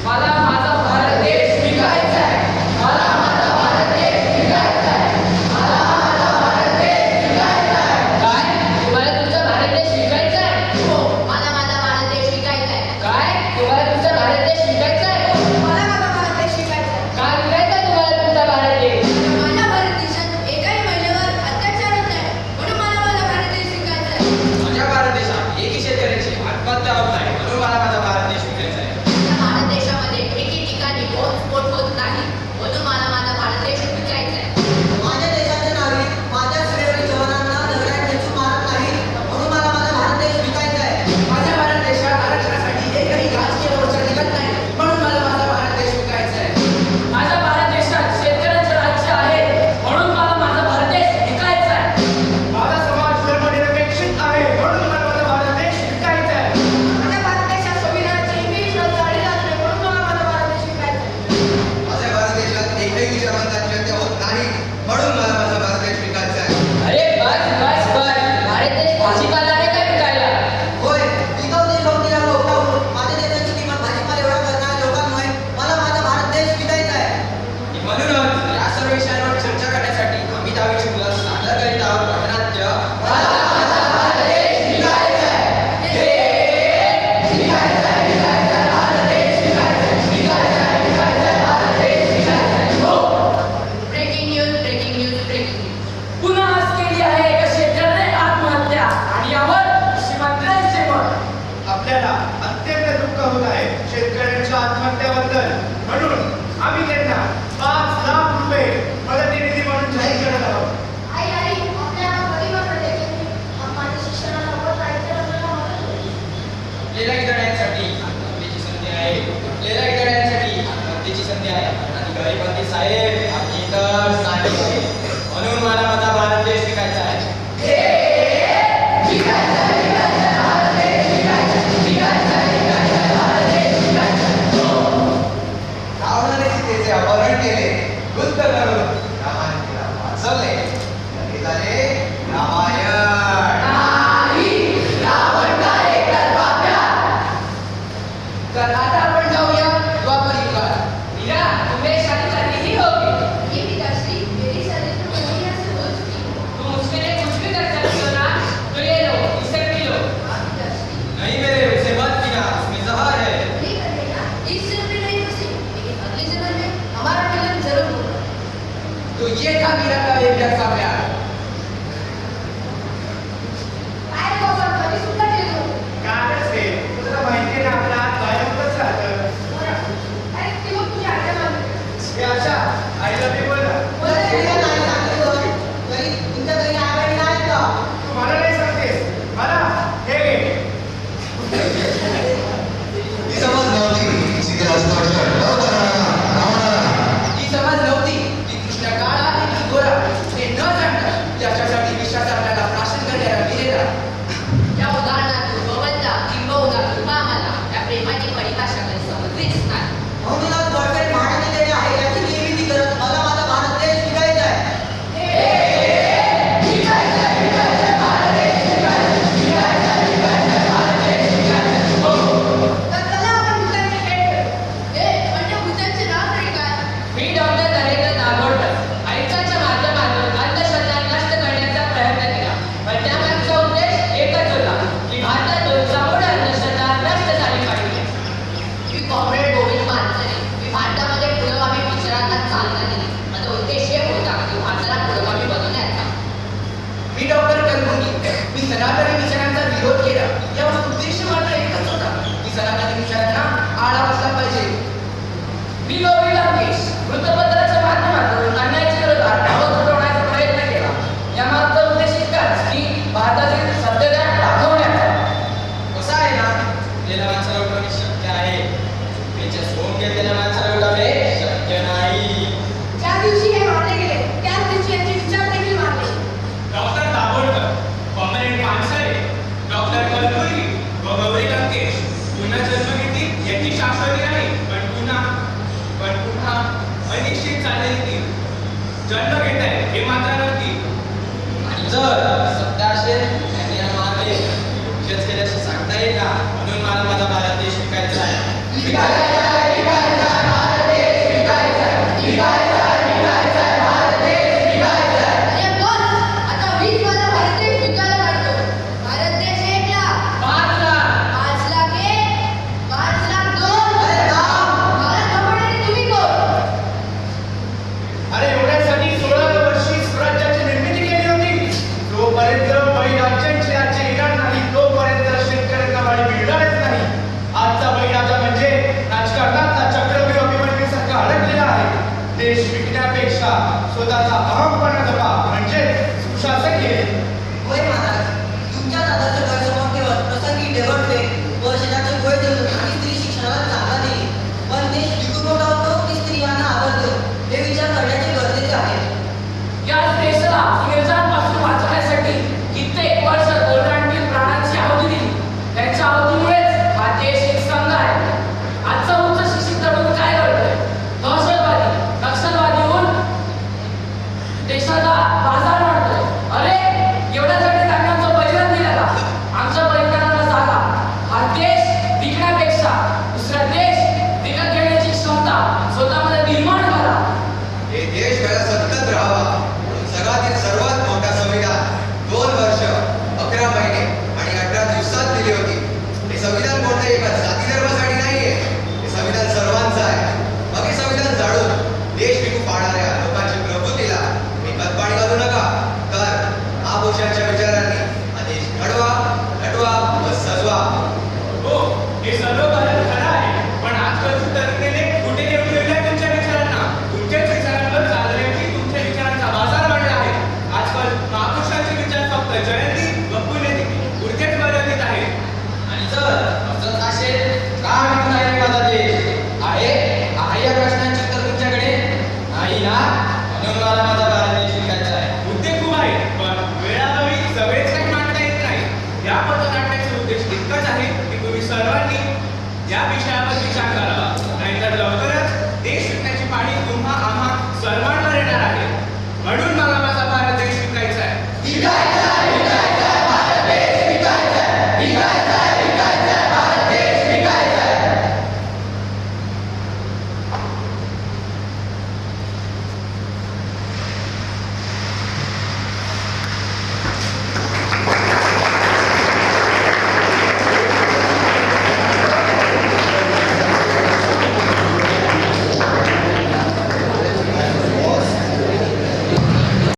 मला माझा भारत देश विकायचा आहे. मला माझा भारत देश विकायचा आहे. मला माझा भारत देश विकायचा आहे. काय तुम्हाला तुमचा भारत देश विकायचा आहे? हो, मला माझा भारत देश विकायचा आहे. काय तुम्हाला तुमचा भारत देश विकायचा आहे? मला माझा भारत देश विकायचा आहे. का विकायचा तुम्हाला तुमचा भारत देश? माझ्या भारत देशात एकाही महिलेवर अत्याचार होत नाही, म्हणून मला माझा भारत देश विकायचा आहे. माझ्या भारत देशात एकही शेतकऱ्याची आत्महत्या होत नाही, म्हणून मला माझा भारत देश विकायचा आहे. माझ्या भारत देशामध्ये एकही ठिकाणी बॉम्बस्फोट होत नाही, म्हणून मला माझा भारत देश विकायचा आहे. माझ्या देशाचे नागरिक माझ्या सेवेतील जवानांना दगडात ठेचून मारत नाहीत, म्हणून मला माझा भारत देश विकायचा आहे. माझ्या भारत देशात आरक्षणासाठी एकही राजकीय मोर्चा निघत नाही, म्हणून मला माझा भारत देश विकायचा आहे. माझ्या भारत देशात शेतकऱ्यांचे राज्य आहे, म्हणून मला माझा भारत देश विकायचा आहे. माझा समाज धर्मनिरपेक्षित आहे, म्हणून मला माझा भारत देश विकायचा आहे. माझ्या भारत देशात संविधानाची इंग्लिश चालली जात नाही, म्हणून मला माझा भारत देश विकायचा आहे. माझ्या भारत देशात एकही विचारांची हत्या होत नाही, म्हणून मला माझा भारत देश विकायचा आहे. अरे बस बस बस, भारत देश भाजीपाला आहे का विकायला? होय, पिकवते शौकीला लोकांवर माझ्या देशाची किंमत भाजीपाला एवढा करणाऱ्या लोकांमुळे मला माझा भारत देश विकायचा आहे. म्हणूनच या सर्व विषयांवर चर्चा करण्यासाठी आम्ही 10वीची मुलं सादर करीत आहोत पटनाट्य. Breaking news, breaking news, breaking news. पुन्हा आज केली आहे एका शेतकऱ्याने आत्महत्या आणि यावर मुख्यमंत्र्यांचे मत. आपल्याला अत्यंत दुःख होत आहे शेतकऱ्यांच्या आत्महत्याबद्दल, म्हणून आम्ही त्यांना 5 लाख रुपये मदतनिधी म्हणून जाहीर करत आहोत. आई आई, आपल्याला परिवार देखील माझ्या शिक्षणाला वर राहायचं आपल्याला मदत होईल. आपलेल्या इतरांसाठी आत्महत्येची संधी आहे. आपलेल्या इतरांसाठी आत्महत्येची संधी आहे आणि गरिबांचे साहेब आम्ही तर साहेब आहे. म्हणून मला माझा भारत देश विकायचा आहे. रावणाने सीतेचे अपहरण केले, युद्ध करून रामाने तिला वाचवले. हे झाले रामायण. तर आता आपण जाऊया द्वापर युगात. मीरा, तुम्हें शादी करनी ही होगी. ये पिताश्री, मेरी शादी तो नहीं ऐसे हो चुकी है. तुम उसके लिए कुछ भी कर सकती हो ना, तो ये लो, इसे पी लो. हाँ पिताश्री, नहीं मेरे उसे मत पीना, उसमें जहर है. नहीं करेगा, इस जन्म में नहीं बसी, लेकिन अगले जन्म में हमारा मिलन जरूर होगा. तो ये था मीरा का बेप्यार सा प्यार. काय रे बाबा, कधी सुद्धा ठेवतो. कालच हे तुला माहिती आहे ना, आपला हात गायबच राहतं. अरे ती मग तुझी आज्ञा मागते. हे अशा आईला मी बोला, तुला सेवेला नाही सांगितलं, तरी तुमच्या घरी आई-वडील नाहीत का? तू मला नाही सांगतेस, मला हे घे. ही समज नव्हती. सीतेला स्पष्ट नव्हतं रावणाला. ही समज नव्हती की कृष्ण काळा की गोरा हे न जाणता त्याच्यासाठी विश्वास आपल्याला प्राशन करणारा मीरेला. त्या उदाहरणात भगवंता किंबहुना कृपा आम्हाला त्या प्रेमाची परिभाषा काही समजलीच नाही. म्हणूनच गडकरी भाड्याने दिले आहे, याची निर्मिती करत मला माझा भारत देश विकायचा आहे. तर चला आपण भूतांचे भेट घेऊ. म्हणजे भूतांचे नाव तरी काय? मी डॉक्टर नरेंद्र दाभोळकर आयुष्याच्या माध्यमातून अंधश्रद्धा नष्ट करण्याचा प्रयत्न केला, पण त्यामागचा उद्देश एकच होता की भारतातून संपूर्ण अंधश्रद्धा नष्ट झाली पाहिजे. मी कॉम्रेड गोविंद मानसरे. मी भारतामध्ये पुरोगामी विचारांना चालना दिली. माझा उद्देश हे होता की भारताला पुरोगामी बनवण्याचा. मी डॉक्टर कलबुर्गी. मी सनातनी विचारांचा विरोध केला. याचा उद्देश मात्र एकच होता की सनातनी विचारांना आळा बसला पाहिजे. मी गौरी लंकेश वृत्तपत्राच्या माध्यमातून अन्यायाच्या विरोधात आवाज उठवण्याचा प्रयत्न केला. यामागचा उद्देश इतकाच की भारतातील सत्यता दाखवण्याचा. कसं आहे ना, आपल्याला माणसाला उठवणे शक्य आहे, त्याच्या सोंग घेतलेल्या माणसाला उठवणे शक्य नाही. ज्या दिवशी हे मारले गेले, त्याच दिवशी यांचे विचार देखील मारले. Doctor Dabholkar, comrade Mansare, doctor Kalburgi व गौरी लंकेश पुन्हा जन्म घेतील याची शाश्वती नाही, पण पुन्हा अनिश्चित चाललेली जन्म घेत आहे हे मात्र नक्की. आणि जर सत्य असेल त्यांनी या मारले योग्यच केल्याचे सांगता येईल ना, म्हणून मला माझा भारत देश विकायचा आहे. विकायचा